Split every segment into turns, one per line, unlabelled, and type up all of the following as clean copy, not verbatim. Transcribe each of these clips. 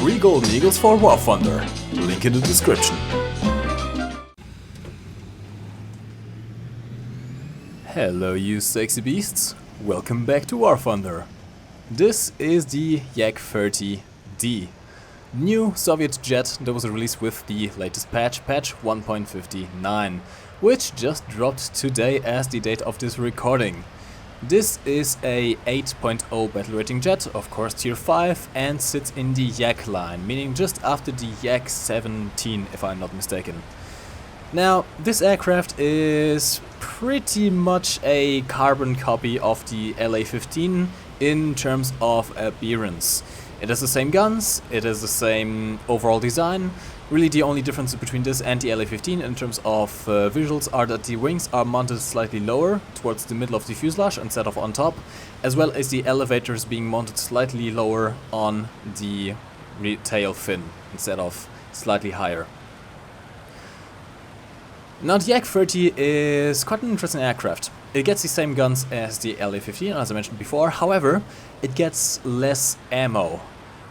3 Golden Eagles for War Thunder. Link in the description. Hello you sexy beasts, welcome back to War Thunder. This is the Yak-30D, new Soviet jet that was released with the latest patch 1.59, which just dropped today as the date of this recording. This is a 8.0 battle rating jet, of course tier 5, and sits in the Yak line, meaning just after the Yak-17 if I'm not mistaken. Now, this aircraft is pretty much a carbon copy of the LA-15 in terms of appearance. It has the same guns, it has the same overall design. Really the only difference between this and the LA-15 in terms of visuals are that the wings are mounted slightly lower towards the middle of the fuselage instead of on top, as well as the elevators being mounted slightly lower on the tail fin instead of slightly higher. Now the Yak-30 is quite an interesting aircraft. It gets the same guns as the LA-15 as I mentioned before, however it gets less ammo.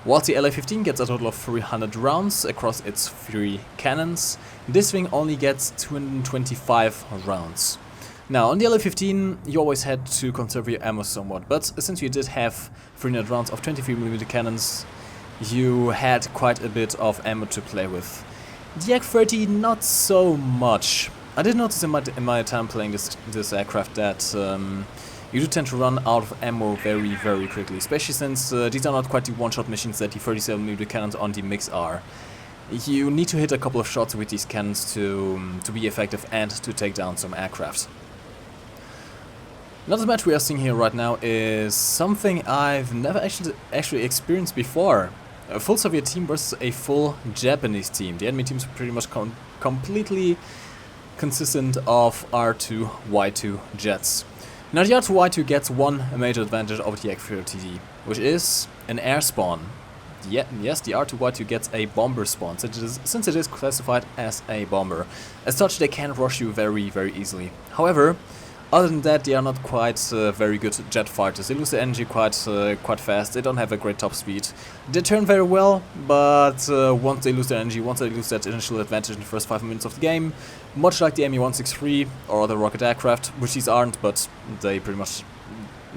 Whilst the LA-15 gets a total of 300 rounds across its 3 cannons, this thing only gets 225 rounds. Now on the LA-15 you always had to conserve your ammo somewhat, but since you did have 300 rounds of 23mm cannons, you had quite a bit of ammo to play with. The Yak-30 not so much. I did notice in my time playing this aircraft that you do tend to run out of ammo very quickly, especially since these are not quite the one-shot missions that the 37mm cannons on the MiGs are. You need to hit a couple of shots with these cannons to be effective and to take down some aircraft. Now the match we are seeing here right now is something I've never actually experienced before. A full Soviet team versus a full Japanese team. The enemy teams are pretty much completely consistent of R2-Y2 jets. Now the R2-Y2 gets one major advantage over the Yak-30D, which is an air spawn. Yes, the R2-Y2 gets a bomber spawn, since it is classified as a bomber. As such, they can rush you very easily. However, other than that, they are not quite very good jet fighters. They lose their energy quite fast, they don't have a great top speed. They turn very well, but once they lose their energy, once they lose that initial advantage in the first 5 minutes of the game, much like the Me-163 or other rocket aircraft, which these aren't, but they pretty much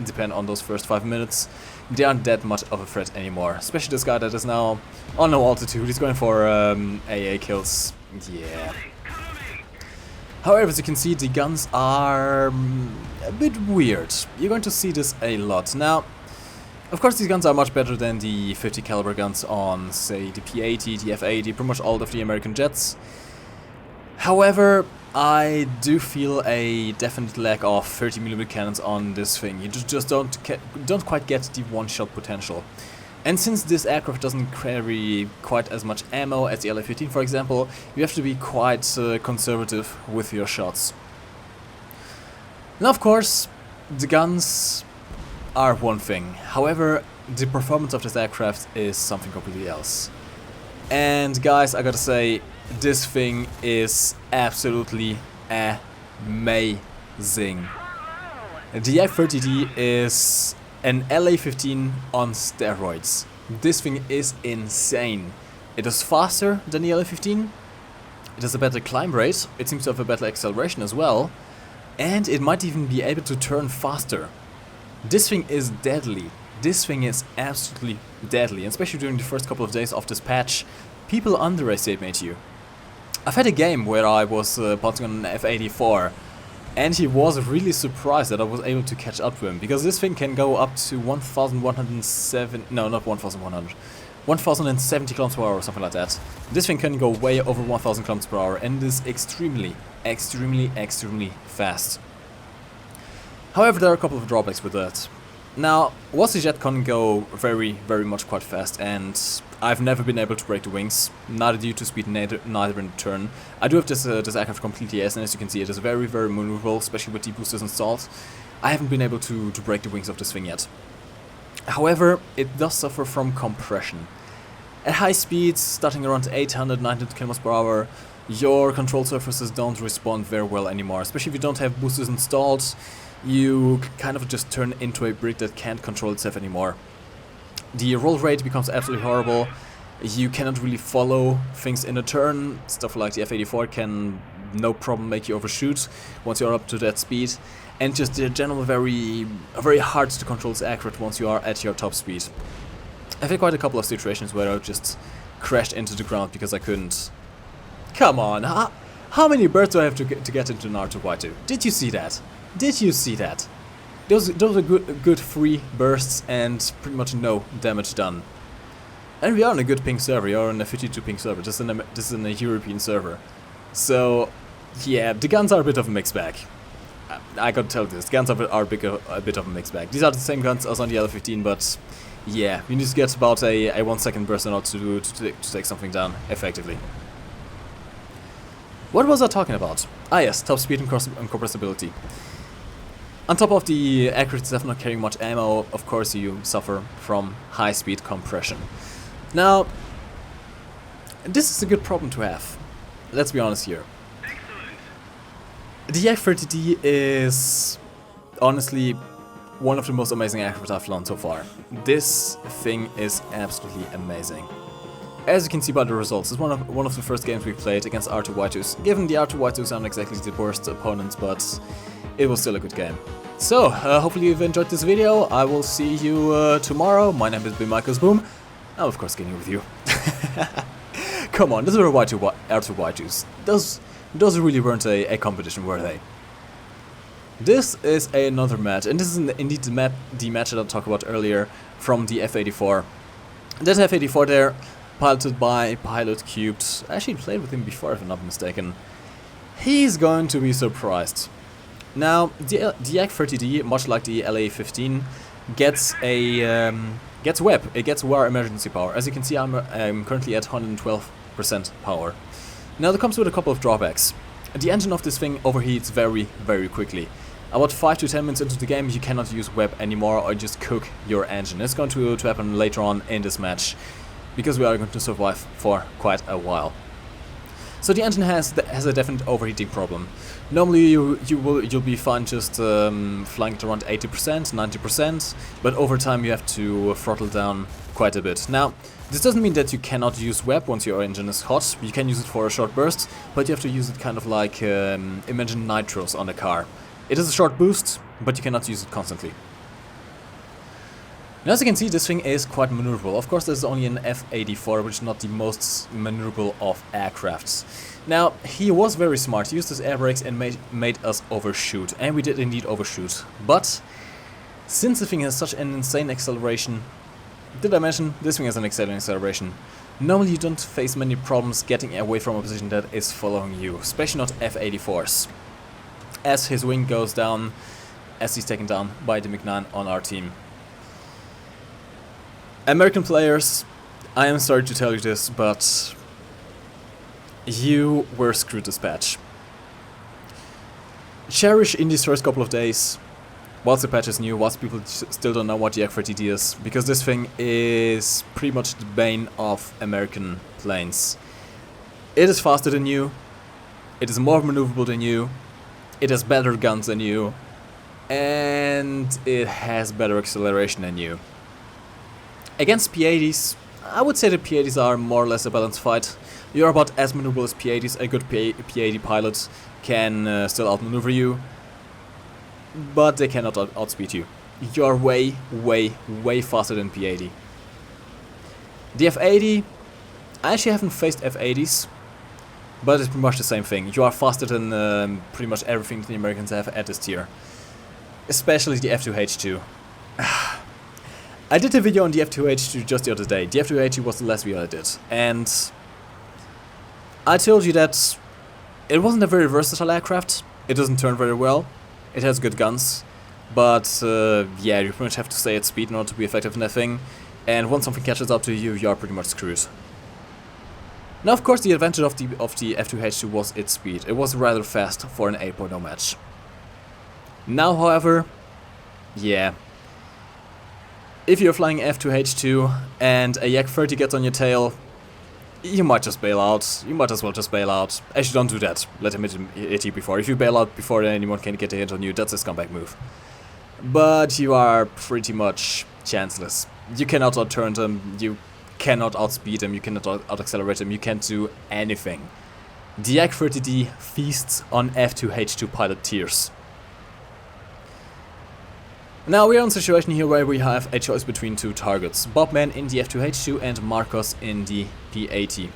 depend on those first 5 minutes, they aren't that much of a threat anymore. Especially this guy that is now on no altitude, he's going for AA kills, yeah. However, as you can see, the guns are a bit weird. You're going to see this a lot. Now, of course these guns are much better than the 50 caliber guns on, say, the P-80, the F-80, pretty much all of the American jets. However, I do feel a definite lack of 30mm cannons on this thing. You just don't quite get the one-shot potential. And since this aircraft doesn't carry quite as much ammo as the LA-15 for example, you have to be quite conservative with your shots. Now of course, the guns are one thing, however the performance of this aircraft is something completely else. And guys, I gotta say, this thing is absolutely amazing. The Yak-30D is an LA-15 on steroids. This thing is insane. It is faster than the LA-15, it has a better climb rate, it seems to have a better acceleration as well, and it might even be able to turn faster. This thing is deadly. This thing is absolutely deadly, and especially during the first couple of days of this patch, people underestimate you. I've had a game where I was bouncing on an F-84, and he was really surprised that I was able to catch up to him, because this thing can go up to 1,107, no not 1,100, 1,070 km per hour or something like that. This thing can go way over 1,000 km per hour and is extremely fast. However, there are a couple of drawbacks with that. Now, whilst the jet can go very much quite fast, and I've never been able to break the wings, neither due to speed, neither in turn. I do have this aircraft completely as, and as you can see it is very maneuverable, especially with the boosters installed. I haven't been able to break the wings of this thing yet. However, it does suffer from compression. At high speeds, starting around 800, 900 km per hour, your control surfaces don't respond very well anymore, especially if you don't have boosters installed. You kind of just turn into a brick that can't control itself anymore. The roll rate becomes absolutely horrible, You cannot really follow things in a turn. Stuff like the F-84 can no problem make you overshoot once you're up to that speed. And just the general very hard to control accurate once you are at your top speed. I've had quite a couple of situations where I just crashed into the ground because I couldn't. Come on, how many birds do I have to get into an R2Y2? Did you see that? Did you see that? Those are good 3 bursts and pretty much no damage done. And we are on a good ping server. We are on a 52 ping server. This is in a European server. So yeah, the guns are a bit of a mixed bag. I gotta tell you this, guns are a bit of a mixed bag. These are the same guns as on the L15, but yeah, you need to get about a 1 second burst in order to take something down effectively. What was I talking about? Ah yes, top speed and compressibility. On top of the accuracy of not carrying much ammo, of course you suffer from high speed compression. Now, this is a good problem to have. Let's be honest here. The Yak-30 is honestly one of the most amazing aircraft I've flown so far. This thing is absolutely amazing. As you can see by the results, it's one of the first games we played against R2Y2s. Given the R2Y2s aren't exactly the worst opponents, but it was still a good game. So, hopefully you've enjoyed this video. I will see you tomorrow. My name has been MikeGoesBoom. I'm of course kidding with you. Come on, those were R2Y2s. Those really weren't a competition, were they? This is another match, and this is indeed the match that I talked about earlier from the F-84. That F-84 there, piloted by Pilot Cubed. I actually played with him before, if I'm not mistaken. He's going to be surprised. Now, the Yak-30D, much like the LA-15, gets WEP. It gets war emergency power. As you can see, I'm currently at 112% power. Now, that comes with a couple of drawbacks. The engine of this thing overheats very quickly. About 5 to 10 minutes into the game, you cannot use WEP anymore or just cook your engine. It's going to happen later on in this match, because we are going to survive for quite a while. So the engine has a definite overheating problem. Normally you'll be fine just flying it around 80%, 90%, but over time you have to throttle down quite a bit. Now, this doesn't mean that you cannot use WEP once your engine is hot. You can use it for a short burst, but you have to use it kind of like imagine nitros on a car. It is a short boost, but you cannot use it constantly. And as you can see, this thing is quite maneuverable. Of course, this is only an F-84, which is not the most maneuverable of aircrafts. Now, he was very smart. He used his air brakes and made us overshoot. And we did indeed overshoot. But, since the thing has such an insane acceleration... Did I mention? This thing has an insane acceleration. Normally you don't face many problems getting away from a position that is following you. Especially not F-84s. As his wing goes down, as he's taken down by the MiG-9 on our team. American players, I am sorry to tell you this, but you were screwed this patch. Cherish in these first couple of days, whilst the patch is new, whilst people still don't know what the Yak-30D is, because this thing is pretty much the bane of American planes. It is faster than you, it is more maneuverable than you, it has better guns than you, and it has better acceleration than you. Against P-80s, I would say the P-80s are more or less a balanced fight. You're about as maneuverable as P-80s. A good P-80 pilot can still outmaneuver you, but they cannot outspeed you. You're way faster than P-80. The F-80, I actually haven't faced F-80s, but it's pretty much the same thing. You are faster than pretty much everything that the Americans have at this tier. Especially the F-2H2. I did a video on the F-2H2 just the other day. The F-2H2 was the last video I did, and I told you that it wasn't a very versatile aircraft. It doesn't turn very well. It has good guns, but yeah, you pretty much have to stay at speed in order to be effective in that thing. And once something catches up to you, you are pretty much screwed. Now, of course, the advantage of the F-2H2 was its speed. It was rather fast for an 8.0 match. Now, however, yeah. If you're flying F-2H2 and a Yak-30 gets on your tail, you might just bail out. You might as well just bail out. Actually, don't do that. Let him hit you before. If you bail out before anyone can get a hit on you, that's a scumbag move. But you are pretty much chanceless. You cannot outturn them. You cannot outspeed him, you cannot out-accelerate him, you can't do anything. The Yak-30 feasts on F2H2 pilot tiers. Now we are in a situation here where we have a choice between two targets, Bobman in the F2H2 and Marcos in the P80.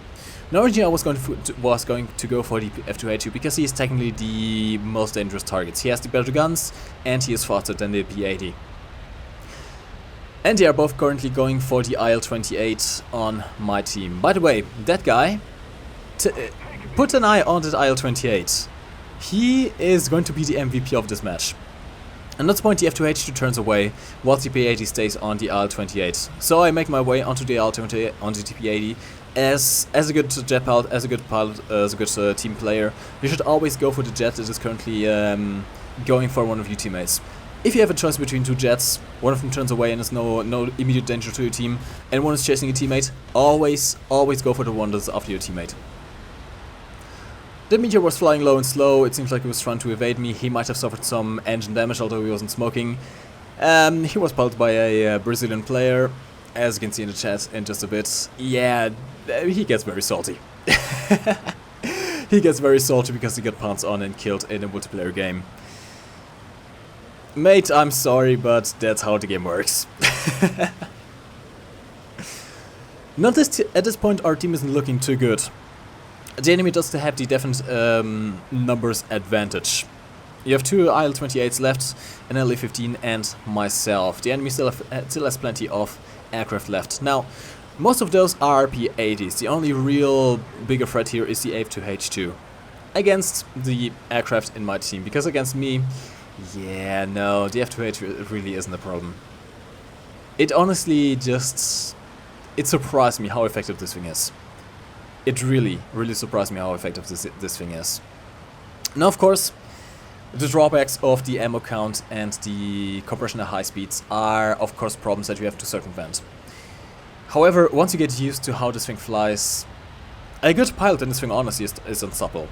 Now originally I was going to go for the F2H2 because he is technically the most dangerous target. He has the better guns and he is faster than the P80. And they are both currently going for the IL-28 on my team. By the way, that guy, put an eye on that IL-28. He is going to be the MVP of this match. And at this point the F2H2 turns away, whilst the P80 stays on the IL-28. So I make my way onto the IL-28, onto the P80. As a good jet pilot, as a good pilot, as a good team player, you should always go for the jet that is currently going for one of your teammates. If you have a choice between two jets, one of them turns away and is no immediate danger to your team, and one is chasing a teammate, always go for the one that's after your teammate. The Meteor was flying low and slow, it seems like he was trying to evade me. He might have suffered some engine damage, although he wasn't smoking. He was piloted by a Brazilian player, as you can see in the chat in just a bit. Yeah, he gets very salty. He gets very salty because he got pounced on and killed in a multiplayer game. Mate, I'm sorry, but that's how the game works. Notice at this point our team isn't looking too good. The enemy does have the definite numbers advantage. You have two IL-28s left, an LA-15 and myself. The enemy still has plenty of aircraft left. Now, most of those are P-80s. The only real bigger threat here is the F2H2 against the aircraft in my team, because against me, yeah, no, the F2H really isn't a problem. It honestly just, it surprised me how effective this thing is. It really surprised me how effective this thing is. Now, of course, the drawbacks of the ammo count and the compression at high speeds are, of course, problems that you have to circumvent. However, once you get used to how this thing flies, a good pilot in this thing honestly is unstoppable.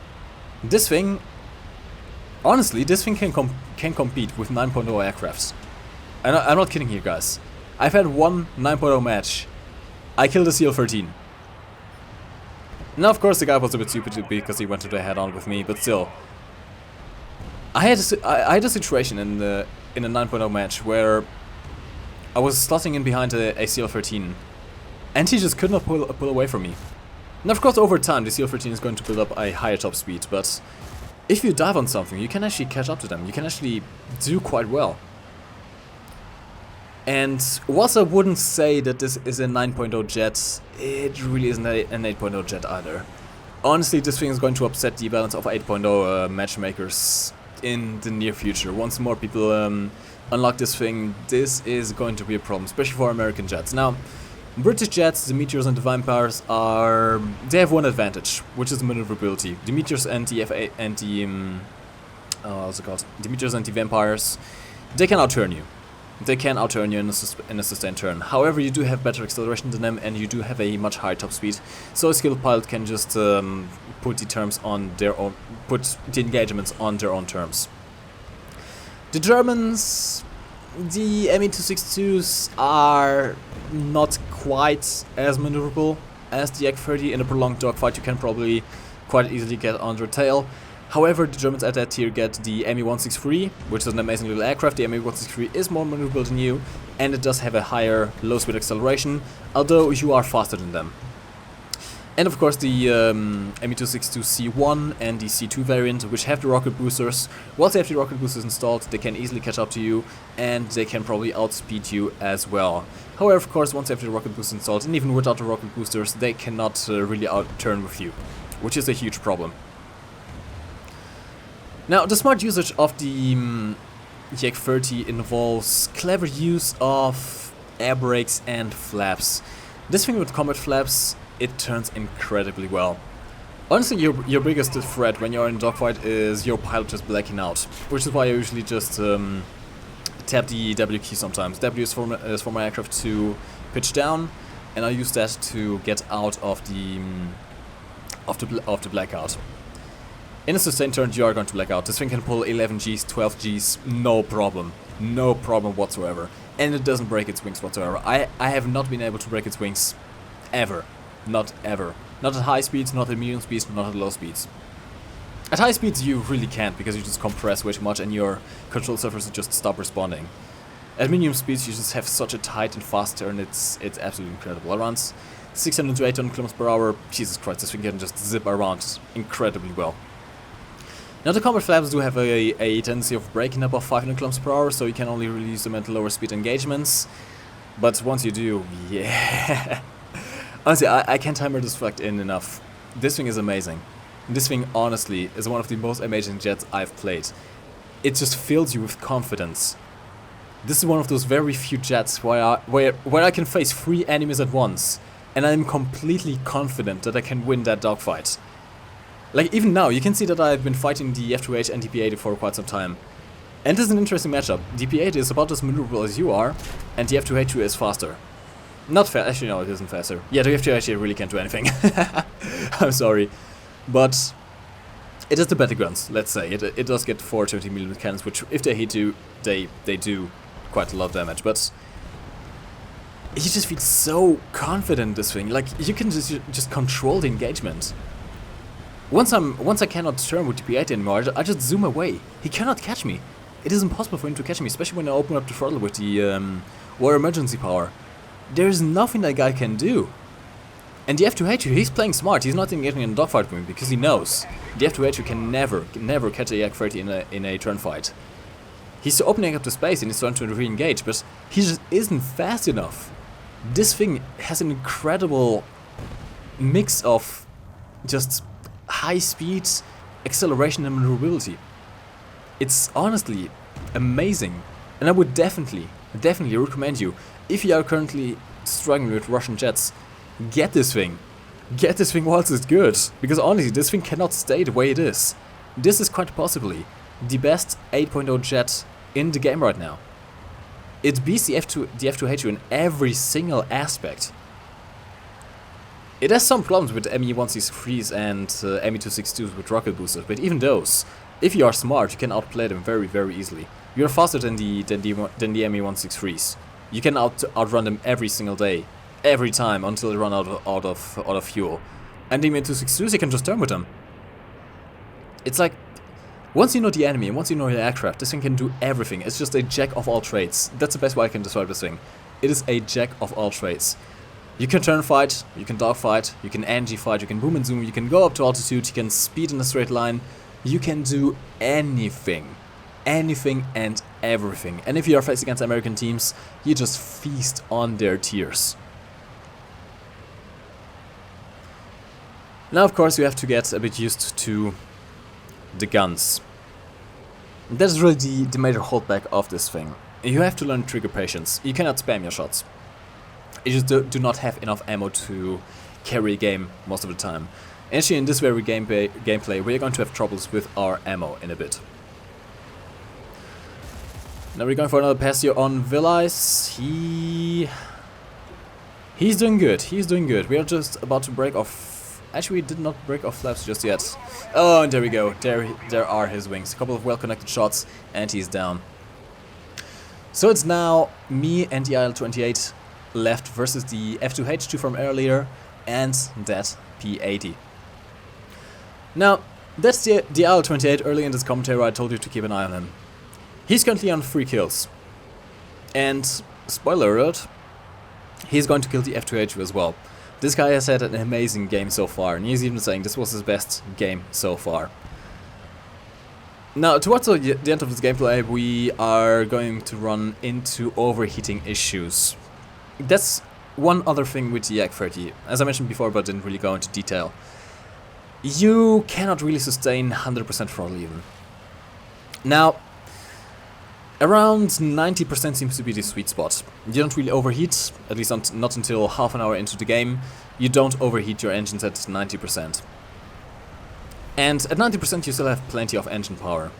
This thing, honestly, this thing can compete with 9.0 aircrafts. I'm not kidding here, guys. I've had one 9.0 match. I killed a CL-13. Now, of course, the guy was a bit stupid because he went to the head-on with me, but still. I had a situation in a 9.0 match where I was slotting in behind a CL-13, and he just could not pull away from me. Now, of course, over time, the CL-13 is going to build up a higher top speed, but if you dive on something, you can actually catch up to them. You can actually do quite well. And whilst I wouldn't say that this is a 9.0 jet, it really isn't an 8.0 jet either. Honestly, this thing is going to upset the balance of 8.0 matchmakers in the near future. Once more people unlock this thing, this is going to be a problem, especially for American jets. Now, British jets, the Meteors and the Vampires they have one advantage, which is maneuverability. The Meteors and the what's it called? The Meteors and the Vampires, they can outturn you. They can outturn you in a sustained turn. However, you do have better acceleration than them, and you do have a much higher top speed. So a skilled pilot can just put the engagements on their own terms. The Germans, the Me-262s are not quite as maneuverable as the Yak-30. In a prolonged dogfight, you can probably quite easily get on their tail. However, the Germans at that tier get the Me-163, which is an amazing little aircraft. The Me-163 is more maneuverable than you, and it does have a higher low-speed acceleration, although you are faster than them. And of course the Me-262C1 and the C2 variant, which have the rocket boosters. Once they have the rocket boosters installed, they can easily catch up to you, and they can probably outspeed you as well. However, of course, once they have the rocket boosters installed, and even without the rocket boosters, they cannot really outturn with you, which is a huge problem. Now, the smart usage of the Yak-30 involves clever use of air brakes and flaps. This thing with combat flaps, it turns incredibly well. Honestly, your biggest threat when you're in a dogfight is your pilot just blacking out, which is why I usually just tap the W key sometimes. W is for my aircraft to pitch down, and I use that to get out of the blackout. In a sustained turn, you are going to black out. This thing can pull 11 Gs, 12 Gs, no problem. No problem whatsoever. And it doesn't break its wings whatsoever. I have not been able to break its wings Ever. Not ever. Not at high speeds, not at medium speeds, not at low speeds. At high speeds you really can't, because you just compress way too much and your control surfaces just stop responding. At medium speeds you just have such a tight and fast turn, it's absolutely incredible. Around 600 to 800 kilometers per hour, Jesus Christ, this thing can just zip around incredibly well. Now the combat flaps do have a tendency of braking above 500 kilometers per hour, so you can only really use them at lower speed engagements. But once you do, yeah. Honestly, I can't hammer this fact in enough. This thing is amazing. This thing, honestly, is one of the most amazing jets I've played. It just fills you with confidence. This is one of those very few jets where I can face 3 enemies at once, and I'm completely confident that I can win that dogfight. Like, even now, you can see that I've been fighting the F2H and DP-80 for quite some time. And this is an interesting matchup. DP-80 is about as maneuverable as you are, and the F2H is faster. Not fast, actually no, it isn't faster. Yeah, the F2H really can't do anything. I'm sorry. But it is the better guns, let's say. It does get 420mm cannons, which if they hit you, they do quite a lot of damage. But you just feel so confident in this thing. Like, you can just control the engagement. Once I cannot turn with DP-80 anymore, I just zoom away. He cannot catch me. It is impossible for him to catch me, especially when I open up the throttle with the war emergency power. There is nothing that guy can do. And the F2H, he's playing smart. He's not engaging in a dogfight with me because he knows the F2H can never catch a Yak-30 in a turn fight. He's opening up the space and he's trying to re-engage, but he just isn't fast enough. This thing has an incredible mix of just high speed, acceleration and maneuverability. It's honestly amazing, and I would definitely recommend you, if you are currently struggling with Russian jets, get this thing. Get this thing whilst it's good, because honestly this thing cannot stay the way it is. This is quite possibly the best 8.0 jet in the game right now. It beats the F2H in every single aspect. It has some problems with Me-163s and Me-262s with rocket boosters, but even those, if you are smart, you can outplay them very, very easily. You're faster than the Me-163s. You can outrun them every single day, every time, until they run out of fuel. And the Me-262s, you can just turn with them. It's like, once you know the enemy and once you know your aircraft, this thing can do everything. It's just a jack of all trades. That's the best way I can describe this thing. It is a jack of all trades. You can turn fight, you can dogfight, you can NG fight, you can boom and zoom, you can go up to altitude, you can speed in a straight line. You can do anything. Anything and everything. And if you are facing against American teams, you just feast on their tears. Now, of course, you have to get a bit used to the guns. That's really the major holdback of this thing. You have to learn trigger patience. You cannot spam your shots. You just do not have enough ammo to carry a game most of the time. Actually, in this very gameplay, we're going to have troubles with our ammo in a bit. Now we're going for another pass here on Villies. He's doing good. He's doing good. We are just about to break off. Actually, we did not break off flaps just yet. Oh, and there we go. There are his wings. A couple of well-connected shots, and he's down. So it's now me and the IL-28 left versus the F2H2 from earlier, and that P-80. Now, that's the IL-28. Early in this commentary I told you to keep an eye on him. He's currently on 3 kills. And, spoiler alert, he's going to kill the F2H2 as well. This guy has had an amazing game so far, and he's even saying this was his best game so far. Now, towards the end of this gameplay, we are going to run into overheating issues. That's one other thing with the Yak-30, as I mentioned before but didn't really go into detail. You cannot really sustain 100% throttle even. Now, around 90% seems to be the sweet spot. You don't really overheat, at least not until half an hour into the game. You don't overheat your engines at 90%. And at 90% you still have plenty of engine power.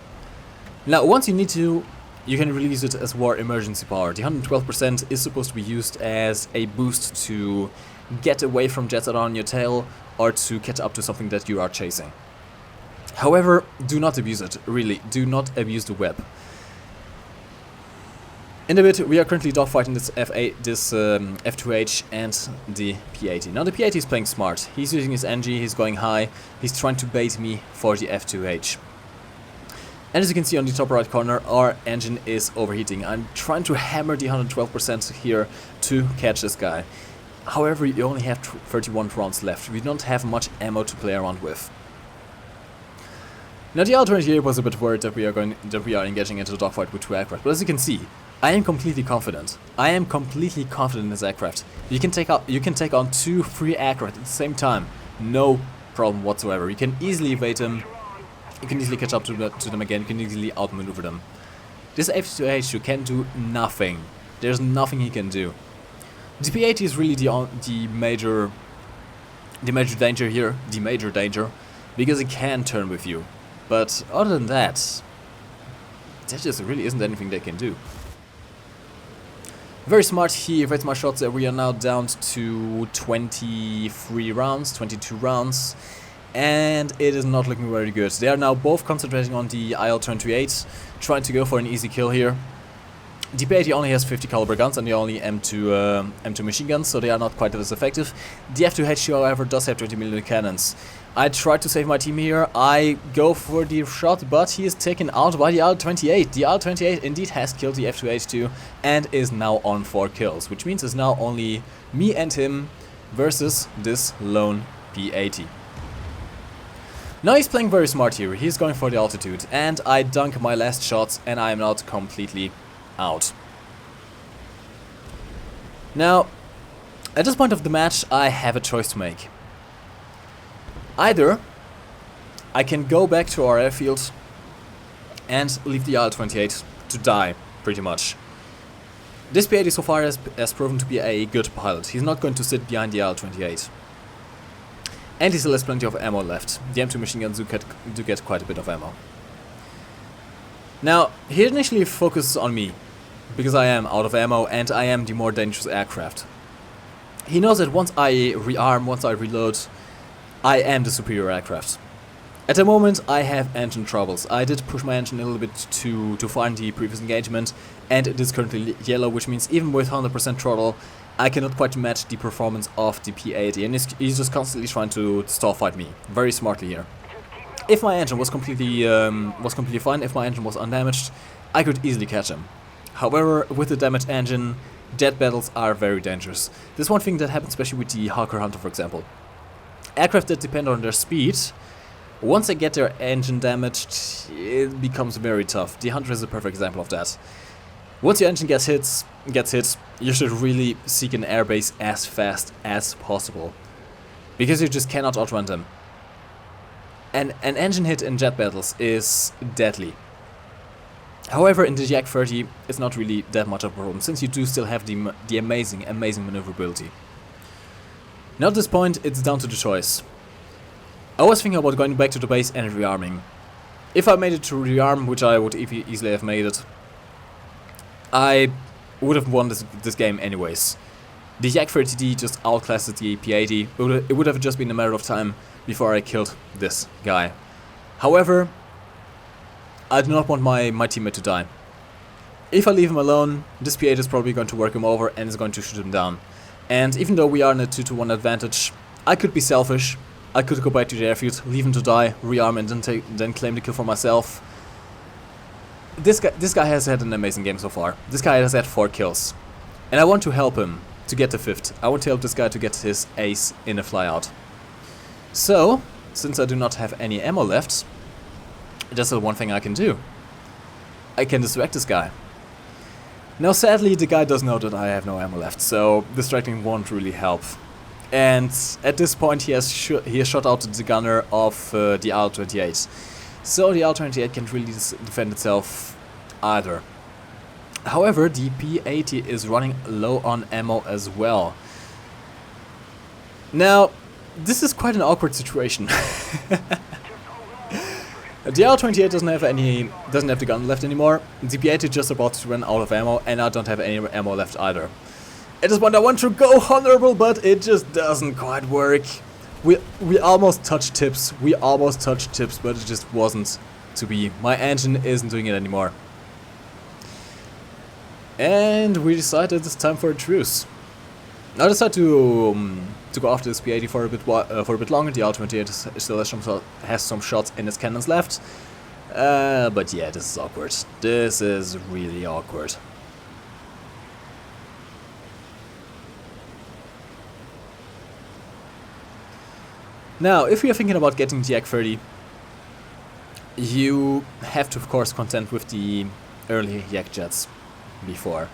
Now, once you need to, you can release it as war emergency power. The 112% is supposed to be used as a boost to get away from jets that are on your tail or to catch up to something that you are chasing. However, do not abuse it, really. Do not abuse the web. In a bit, we are currently dogfighting this F2H and the P80. Now the P80 is playing smart. He's using his NG, he's going high, he's trying to bait me for the F2H. And as you can see on the top right corner, our engine is overheating. I'm trying to hammer the 112% here to catch this guy. However, we only have 31 rounds left. We don't have much ammo to play around with. Now the L-28 was a bit worried that we are engaging into the dogfight with 2 aircraft, but as you can see, I am completely confident. I am completely confident in this aircraft. You can take on 2 free aircraft at the same time, no problem whatsoever. You can easily evade them. You can easily catch up to them again. You can easily outmaneuver them. This F2H can do nothing. There's nothing he can do. The P80 is really the major danger here. The major danger, because it can turn with you. But other than that, there just really isn't anything they can do. Very smart, he evades my shots. We are now down to 23 rounds, 22 rounds. And it is not looking very good. They are now both concentrating on the IL-28, trying to go for an easy kill here. The P80 only has 50 caliber guns and the only M2 machine guns, so they are not quite as effective. The F2H, however, does have 20mm cannons. I try to save my team here. I go for the shot, but he is taken out by the IL-28. The IL-28 indeed has killed the F2H2 and is now on 4 kills, which means it's now only me and him versus this lone P80. Now he's playing very smart here. He's going for the altitude, and I dunk my last shots and I am not completely out. Now, at this point of the match, I have a choice to make. Either I can go back to our airfield and leave the IL-28 to die, pretty much. This P80 so far has proven to be a good pilot. He's not going to sit behind the IL-28. And he still has plenty of ammo left. The M2 machine guns do get quite a bit of ammo. Now, he initially focuses on me, because I am out of ammo and I am the more dangerous aircraft. He knows that once I rearm, once I reload, I am the superior aircraft. At the moment, I have engine troubles. I did push my engine a little bit to find the previous engagement, and it is currently yellow, which means even with 100% throttle, I cannot quite match the performance of the P80, and he's just constantly trying to stall fight me, very smartly here. If my engine was completely fine, if my engine was undamaged, I could easily catch him. However, with the damaged engine, jet battles are very dangerous. This is one thing that happens especially with the Hawker Hunter, for example. Aircraft that depend on their speed, once they get their engine damaged, it becomes very tough. The Hunter is a perfect example of that. Once your engine gets hit, you should really seek an airbase as fast as possible, because you just cannot outrun them. And an engine hit in jet battles is deadly. However, in the Yak-30, it's not really that much of a problem, since you do still have the amazing maneuverability. Now at this point, it's down to the choice. I was thinking about going back to the base and rearming. If I made it to rearm, which I would easily have made it, I would have won this game anyways. The Yak-30D just outclassed the P80. It would have just been a matter of time before I killed this guy. However, I do not want my teammate to die. If I leave him alone, this P8 is probably going to work him over and is going to shoot him down. And even though we are in a 2-to-1 advantage, I could be selfish. I could go back to the airfield, leave him to die, rearm, and then claim the kill for myself. This guy has had an amazing game so far. This guy has had 4 kills. And I want to help him to get the 5th. I want to help this guy to get his ace in a flyout. So, since I do not have any ammo left, there's the one thing I can do. I can distract this guy. Now sadly, the guy does know that I have no ammo left, so distracting won't really help. And at this point he has shot out the gunner of the IL-28. So the IL-28 can't really defend itself either. However, the P-80 is running low on ammo as well. Now, this is quite an awkward situation. The IL-28 doesn't have the gun left anymore. The P-80 is just about to run out of ammo, and I don't have any ammo left either. At this point I want to go honorable, but it just doesn't quite work. We almost touched tips. But it just wasn't to be. My engine isn't doing it anymore. And we decided it's time for a truce. I decided to go after this P-80 for a bit longer. The L-28 still has some shots in its cannons left. But yeah, this is awkward. This is really awkward. Now, if you're thinking about getting the Yak-30, you have to, of course, contend with the early Yak jets before.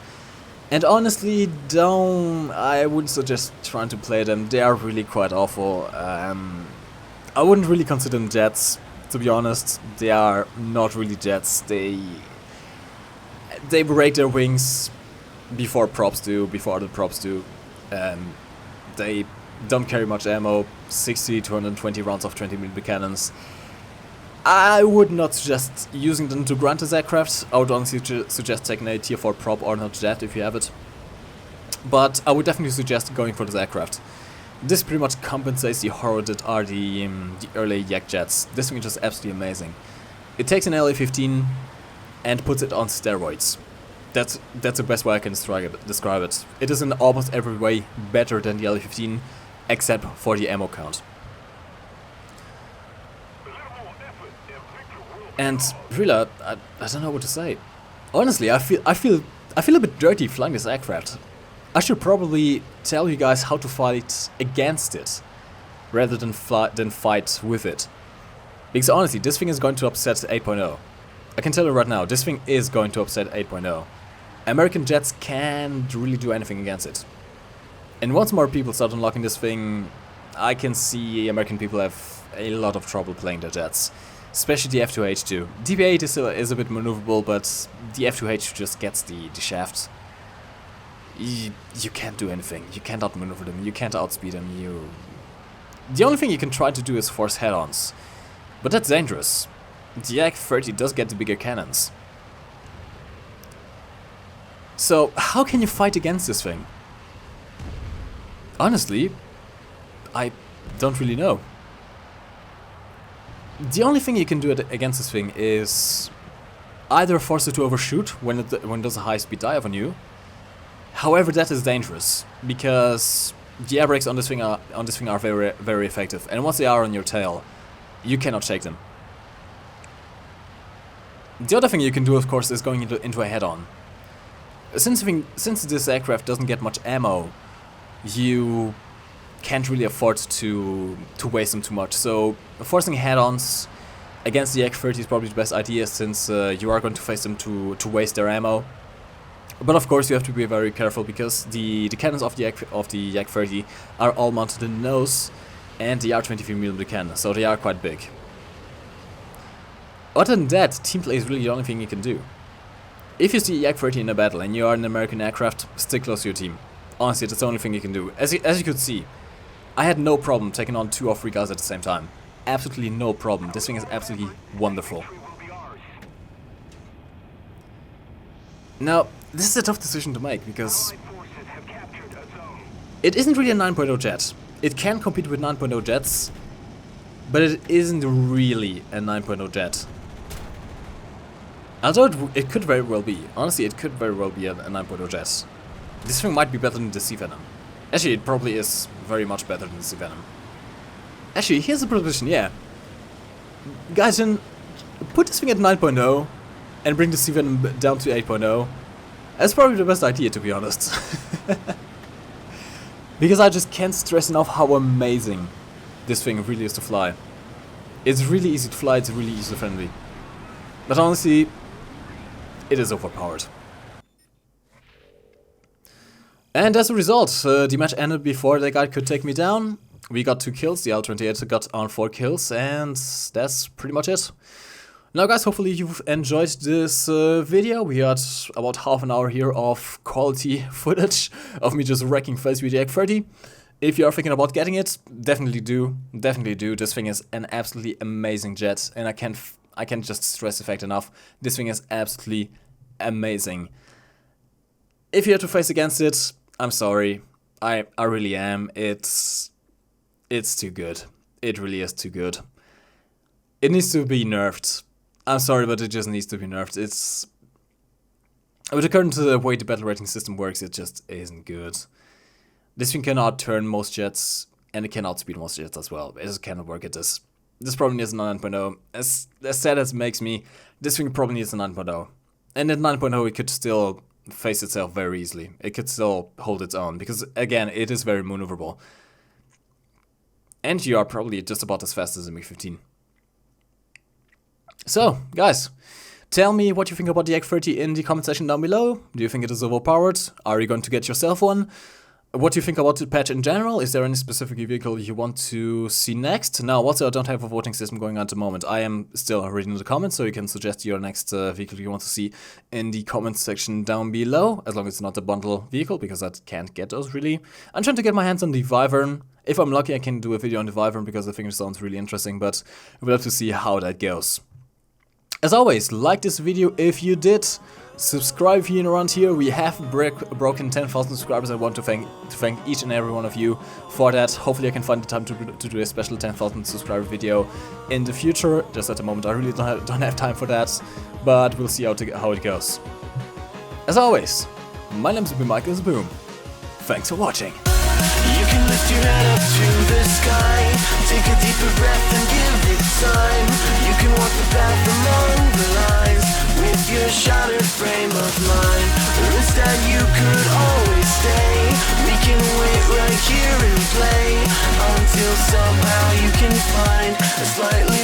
And honestly, I wouldn't suggest trying to play them. They are really quite awful. I wouldn't really consider them jets, to be honest. They are not really jets. They break their wings before other props do. They don't carry much ammo, 60 to 120 rounds of 20mm cannons. I would not suggest using them to grunt as aircraft. I would honestly suggest taking a tier 4 prop or not jet if you have it. But I would definitely suggest going for this aircraft. This pretty much compensates the horror that are the early Yak jets. This thing is just absolutely amazing. It takes an LA-15 and puts it on steroids. That's the best way I can describe it. It is in almost every way better than the LA-15, except for the ammo count. And really, I don't know what to say. Honestly, I feel a bit dirty flying this aircraft. I should probably tell you guys how to fight against it, rather than fight with it. Because honestly, this thing is going to upset 8.0. I can tell you right now, this thing is going to upset 8.0. American jets can't really do anything against it. And once more people start unlocking this thing, I can see American people have a lot of trouble playing their jets. Especially the F2H too. The DB8 is a bit maneuverable, but the F2H just gets the shaft. You can't do anything. You can't outmaneuver them. You can't outspeed them. The only thing you can try to do is force head-ons. But that's dangerous. The Yak-30 does get the bigger cannons. So, how can you fight against this thing? Honestly, I don't really know. The only thing you can do against this thing is either force it to overshoot when it does a high-speed dive on you. However, that is dangerous because the air brakes on this thing are very, very effective, and once they are on your tail, you cannot shake them. The other thing you can do, of course, is going into a head-on. Since this aircraft doesn't get much ammo, you can't really afford to waste them too much. So forcing head-ons against the Yak-30 is probably the best idea, since you are going to face them to waste their ammo. But of course you have to be very careful because the cannons of the Yak-30 are all mounted in the nose, and they are 23mm cannons, so they are quite big. Other than that, team play is really the only thing you can do. If you see Yak-30 in a battle and you are an American aircraft, stick close to your team. Honestly, that's the only thing you can do. As you could see, I had no problem taking on 2 or 3 guys at the same time. Absolutely no problem. This thing is absolutely wonderful. Now, this is a tough decision to make because it isn't really a 9.0 jet. It can compete with 9.0 jets, but it isn't really a 9.0 jet. Although it could very well be. Honestly, it could very well be a 9.0 jet. This thing might be better than the Sea Venom. Actually, it probably is very much better than the Sea Venom. Actually, here's the proposition, yeah. Guys, then put this thing at 9.0 and bring the Sea Venom down to 8.0. That's probably the best idea, to be honest. Because I just can't stress enough how amazing this thing really is to fly. It's really easy to fly, it's really user-friendly. But honestly, it is overpowered. And as a result, the match ended before the guy could take me down. We got 2 kills, the L-28 got on 4 kills, and that's pretty much it. Now guys, hopefully you've enjoyed this video. We had about half an hour here of quality footage of me just wrecking face with the Yak-30. If you are thinking about getting it, definitely do. Definitely do. This thing is an absolutely amazing jet, and I can't just stress the fact enough. This thing is absolutely amazing. If you have to face against it, I'm sorry. I really am. It's too good. It really is too good. It needs to be nerfed. I'm sorry, but it just needs to be nerfed. With the current way the battle rating system works, it just isn't good. This thing cannot turn most jets, and it can outspeed most jets as well. It just cannot work at this. This probably needs a 9.0. As sad as it makes me, this thing probably needs a 9.0. And at 9.0 it could still face itself very easily. It could still hold its own, because again, it is very maneuverable. And you are probably just about as fast as a MiG-15. So, guys, tell me what you think about the Yak-30 in the comment section down below. Do you think it is overpowered? Are you going to get yourself one? What do you think about the patch in general? Is there any specific vehicle you want to see next? Now, also, I don't have a voting system going on at the moment. I am still reading the comments, so you can suggest your next vehicle you want to see in the comments section down below, as long as it's not a bundle vehicle, because I can't get those really. I'm trying to get my hands on the Wyvern. If I'm lucky, I can do a video on the Wyvern, because I think it sounds really interesting, but we'll have to see how that goes. As always, like this video if you did. Subscribe here and around here. We have broken 10,000 subscribers. I want to thank each and every one of you for that. Hopefully I can find the time to do a special 10,000 subscriber video in the future. Just at the moment I really don't have time for that, but we'll see how it goes. As always, my name is MikeGoesBoom. Thanks for watching.
You can lift your head up to the sky, take a deeper breath and give it time. You can walk the path among the lines with your shattered frame of mind. Or instead you could always stay. We can wait right here and play until somehow you can find a slightly